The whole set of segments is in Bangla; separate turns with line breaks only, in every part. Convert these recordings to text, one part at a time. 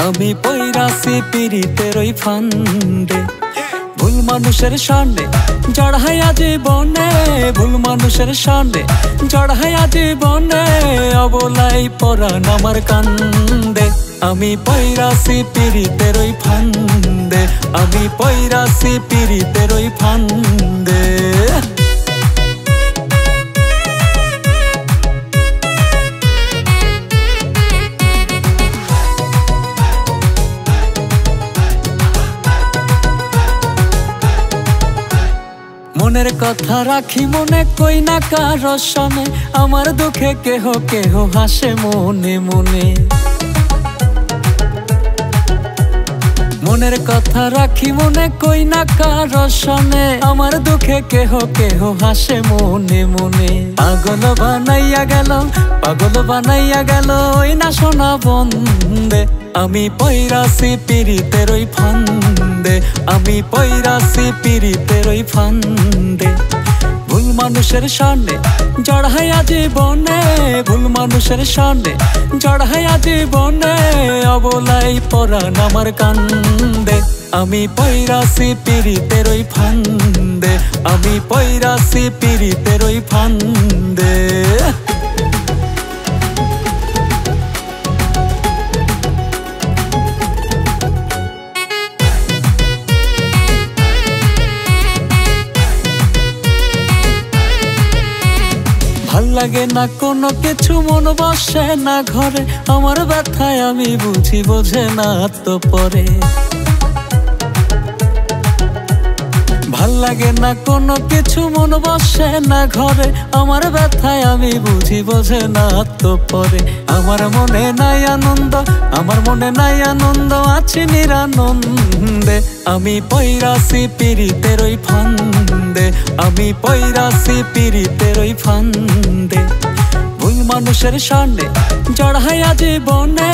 আমি পইরাছি পিরিতের ওই ফান্দে। ভুল মানুষের সামনে জড়াইয়া জীবনে, ভুল মানুষের সামনে জড়াইয়া জীবনে, অবলাই পরাণ আমার কান্দে। আমি পইরাছি পিরিতের ওই ফান্দে, আমি পইরাছি পিরিতের ওই ফান্দে। মনের কথা রাখি মনে, কই না কারো সনে, আমার দুঃখে কেহ কেহ হাসে মনে মনে। মনের কথা রাখি মনে, কই না কারো সনে, আমার দুঃখে কেহ কেহ হাসে মনে মনে। পাগল বানাইয়া গেল, পাগল বানাইয়া গেল ওই না শোনা বন্দে। আমি পইরাছি পিরিতের ওই ফান্দে, আমি পইরাছি পিরিতের ওই ফান্দে। ভুল মানুষের সামনে জড়াইয়া জীবনে, ভুল মানুষের সামনে জড়াইয়া জীবনে, অবলাই পরাণ আমার কান্দে। আমি পইরাছি পিরিতের ওই ফান্দে, আমি পইরাছি পিরিতের ওই ফান্দে। ভাল লাগে না কোনো কিছু, মন বসে না ঘরে, আমার ব্যথায় আমি বুঝি বোঝে না তো পরে। ভাল লাগে না কোনো কিছু, মন বসে না ঘরে, আমার ব্যথায় আমি বুঝি বোঝে না তো পরে। আমার মনে নাই আনন্দ, আমার মনে নাই আনন্দ, আছি নিরানন্দে। আমি পইরাছি পিরিতের ওই ফান্দে, আমি পইরাছি পিরিতের ওই ফান্দে। ভুল মানুষের সামনে জড়াইয়া জীবনে,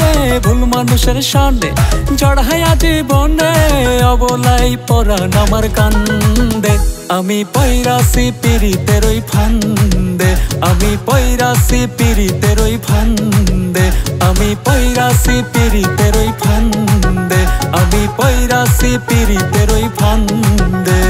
ভুল মানুষের সামনে জড়াইয়া জীবনে, অবলাই পরাণ আমার কান্দে। আমি পইরাছি পিরিতের ওই ফান্দে, আমি পইরাছি পিরিতের ওই ফান্দে, আমি পইরাছি পিরিতের ওই ফান্দে, আমি পইরাছি পিরিতের ওই ফান্দে।